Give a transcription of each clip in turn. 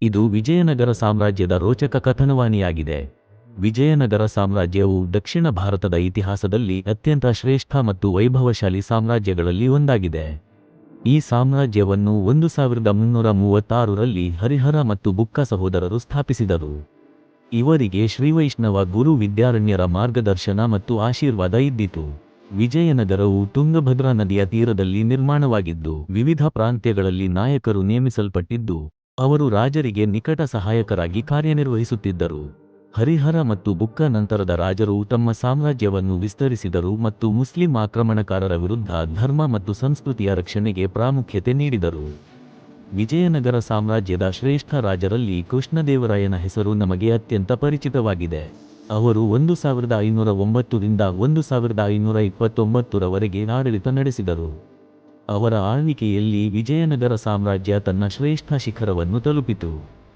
ಇದು ವಿಜಯನಗರ ಸಾಮ್ರಾಜ್ಯದ ರೋಚಕ ಕಥನವಾಣಿಯಾಗಿದೆ. ವಿಜಯನಗರ ಸಾಮ್ರಾಜ್ಯವು ದಕ್ಷಿಣ ಭಾರತದ ಇತಿಹಾಸದಲ್ಲಿ ಅತ್ಯಂತ ಶ್ರೇಷ್ಠ ಮತ್ತು ವೈಭವಶಾಲಿ ಸಾಮ್ರಾಜ್ಯಗಳಲ್ಲಿ ಒಂದಾಗಿದೆ. ಈ ಸಾಮ್ರಾಜ್ಯವನ್ನು 1336ರಲ್ಲಿ ಹರಿಹರ ಮತ್ತು ಬುಕ್ಕ ಸಹೋದರರು ಸ್ಥಾಪಿಸಿದರು. ಇವರಿಗೆ ಶ್ರೀವೈಷ್ಣವ ಗುರು ವಿದ್ಯಾರಣ್ಯರ ಮಾರ್ಗದರ್ಶನ ಮತ್ತು ಆಶೀರ್ವಾದ ಇದ್ದಿತು. ವಿಜಯನಗರವು ತುಂಗಭದ್ರಾ ನದಿಯ ತೀರದಲ್ಲಿ ನಿರ್ಮಾಣವಾಗಿದ್ದು, ವಿವಿಧ ಪ್ರಾಂತ್ಯಗಳಲ್ಲಿ ನಾಯಕರು ನೇಮಿಸಲ್ಪಟ್ಟಿದ್ದು, ಅವರು ರಾಜರಿಗೆ ನಿಕಟ ಸಹಾಯಕರಾಗಿ ಕಾರ್ಯನಿರ್ವಹಿಸುತ್ತಿದ್ದರು. ಹರಿಹರ ಮತ್ತು ಬುಕ್ಕ ನಂತರದ ರಾಜರು ತಮ್ಮ ಸಾಮ್ರಾಜ್ಯವನ್ನು ವಿಸ್ತರಿಸಿದರು ಮತ್ತು ಮುಸ್ಲಿಂ ಆಕ್ರಮಣಕಾರರ ವಿರುದ್ಧ ಧರ್ಮ ಮತ್ತು ಸಂಸ್ಕೃತಿಯ ರಕ್ಷಣೆಗೆ ಪ್ರಾಮುಖ್ಯತೆ ನೀಡಿದರು. ವಿಜಯನಗರ ಸಾಮ್ರಾಜ್ಯದ ಶ್ರೇಷ್ಠ ರಾಜರಲ್ಲಿ ಕೃಷ್ಣದೇವರಾಯನ ಹೆಸರು ನಮಗೆ ಅತ್ಯಂತ ಪರಿಚಿತವಾಗಿದೆ. ಅವರು 1509ರಿಂದ 1529ರವರೆಗೆ ಆಡಳಿತ ನಡೆಸಿದರು. ಅವರ ಆಳ್ವಿಕೆಯಲ್ಲಿ ವಿಜಯನಗರ ಸಾಮ್ರಾಜ್ಯ ತನ್ನ ಶ್ರೇಷ್ಠ ಶಿಖರವನ್ನು ತಲುಪಿತು.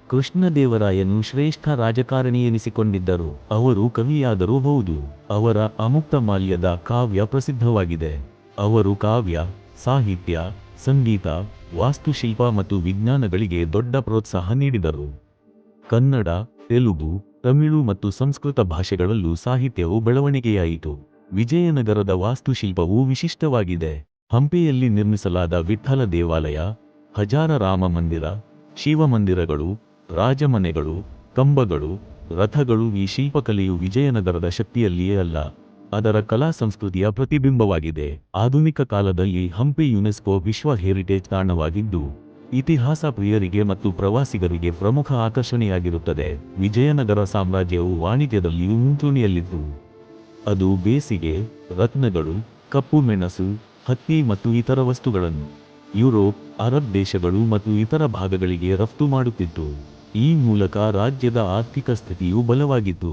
ಕೃಷ್ಣದೇವರಾಯನು ಶ್ರೇಷ್ಠ ರಾಜಕಾರಣಿ ಎನಿಸಿಕೊಂಡಿದ್ದರು. ಅವರು ಕವಿಯಾದರೂ ಹೌದು. ಅವರ ಅಮುಕ್ತಮಾಲ್ಯದ ಕಾವ್ಯ ಪ್ರಸಿದ್ಧವಾಗಿದೆ. ಅವರು ಕಾವ್ಯ, ಸಾಹಿತ್ಯ, ಸಂಗೀತ, ವಾಸ್ತುಶಿಲ್ಪ ಮತ್ತು ವಿಜ್ಞಾನಗಳಿಗೆ ದೊಡ್ಡ ಪ್ರೋತ್ಸಾಹ ನೀಡಿದರು. ಕನ್ನಡ, ತೆಲುಗು, ತಮಿಳು ಮತ್ತು ಸಂಸ್ಕೃತ ಭಾಷೆಗಳಲ್ಲೂ ಸಾಹಿತ್ಯವು ಬೆಳವಣಿಗೆಯಾಯಿತು. ವಿಜಯನಗರದ ವಾಸ್ತುಶಿಲ್ಪವು ವಿಶಿಷ್ಟವಾಗಿದೆ. ಹಂಪಿಯಲ್ಲಿ ನಿರ್ಮಿಸಲಾದ ವಿಠ್ಠಲ ದೇವಾಲಯ, ಹಜಾರ ರಾಮ ಮಂದಿರ, ಶಿವಮಂದಿರಗಳು, ರಾಜಮನೆಗಳು, ಕಂಬಗಳು, ರಥಗಳು ಈ ಶಿಲ್ಪಕಲೆಯು ವಿಜಯನಗರದ ಶಕ್ತಿಯಲ್ಲಿಯೇ ಅಲ್ಲ, ಅದರ ಕಲಾ ಸಂಸ್ಕೃತಿಯ ಪ್ರತಿಬಿಂಬವಾಗಿದೆ. ಆಧುನಿಕ ಕಾಲದಲ್ಲಿ ಹಂಪಿ ಯುನೆಸ್ಕೋ ವಿಶ್ವ ಹೆರಿಟೇಜ್ ತಾಣವಾಗಿದ್ದು, ಇತಿಹಾಸ ಪ್ರಿಯರಿಗೆ ಮತ್ತು ಪ್ರವಾಸಿಗರಿಗೆ ಪ್ರಮುಖ ಆಕರ್ಷಣೆಯಾಗಿರುತ್ತದೆ. ವಿಜಯನಗರ ಸಾಮ್ರಾಜ್ಯವು ವಾಣಿಜ್ಯದಲ್ಲಿಯೂ ಮುಂಚೂಣಿಯಲ್ಲಿತ್ತು. ಅದು ಬೇಸಿಗೆ, ರತ್ನಗಳು, ಕಪ್ಪು ಮೆಣಸು, ಹತ್ತಿ ಮತ್ತು ಇತರ ವಸ್ತುಗಳನ್ನು ಯುರೋಪ್, ಅರಬ್ ದೇಶಗಳು ಮತ್ತು ಇತರ ಭಾಗಗಳಿಗೆ ರಫ್ತು ಮಾಡುತ್ತಿತ್ತು. ಈ ಮೂಲಕ ರಾಜ್ಯದ ಆರ್ಥಿಕ ಸ್ಥಿತಿಯು ಬಲವಾಗಿತ್ತು.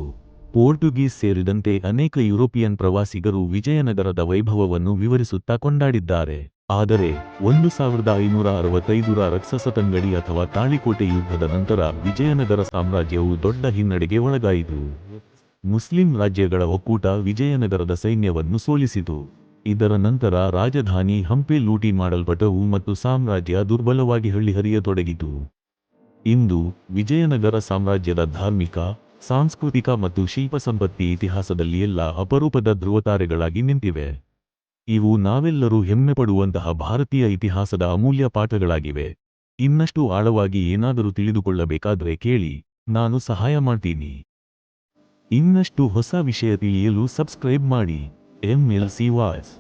ಪೋರ್ಟುಗೀಸ್ ಸೇರಿದಂತೆ ಅನೇಕ ಯುರೋಪಿಯನ್ ಪ್ರವಾಸಿಗರು ವಿಜಯನಗರದ ವೈಭವವನ್ನು ವಿವರಿಸುತ್ತಾ ಕೊಂಡಾಡಿದ್ದಾರೆ. ಆದರೆ 1565ರ ರಕ್ಸಸತಂಗಡಿ ಅಥವಾ ತಾಳಿಕೋಟೆ ಯುದ್ಧದ ನಂತರ ವಿಜಯನಗರ ಸಾಮ್ರಾಜ್ಯವು ದೊಡ್ಡ ಹಿನ್ನಡೆಗೆ ಒಳಗಾಯಿತು. ಮುಸ್ಲಿಂ ರಾಜ್ಯಗಳ ಒಕ್ಕೂಟ ವಿಜಯನಗರದ ಸೈನ್ಯವನ್ನು ಸೋಲಿಸಿತು. ಇದರ ನಂತರ ರಾಜಧಾನಿ ಹಂಪಿ ಲೂಟಿ ಮಾಡಲ್ಪಟ್ಟವು ಮತ್ತು ಸಾಮ್ರಾಜ್ಯ ದುರ್ಬಲವಾಗಿ ಹರಿಯತೊಡಗಿತು. ಇಂದು ವಿಜಯನಗರ ಸಾಮ್ರಾಜ್ಯದ ಧಾರ್ಮಿಕ, ಸಾಂಸ್ಕೃತಿಕ ಮತ್ತು ಶಿಲ್ಪ ಸಂಪತ್ತಿ ಇತಿಹಾಸದಲ್ಲಿ ಎಲ್ಲ ಅಪರೂಪದ ಧ್ರುವತಾರೆಗಳಾಗಿ ನಿಂತಿವೆ. ಇವು ನಾವೆಲ್ಲರೂ ಹೆಮ್ಮೆಪಡುವಂತಹ ಭಾರತೀಯ ಇತಿಹಾಸದ ಅಮೂಲ್ಯ ಪಾಠಗಳಾಗಿವೆ. ಇನ್ನಷ್ಟು ಆಳವಾಗಿ ಏನಾದರೂ ತಿಳಿದುಕೊಳ್ಳಬೇಕಾದ್ರೆ ಕೇಳಿ, ನಾನು ಸಹಾಯ ಮಾಡ್ತೀನಿ. ಇನ್ನಷ್ಟು ಹೊಸ ವಿಷಯ ತಿಳಿಯಲು ಸಬ್ಸ್ಕ್ರೈಬ್ ಮಾಡಿ. MLC voice.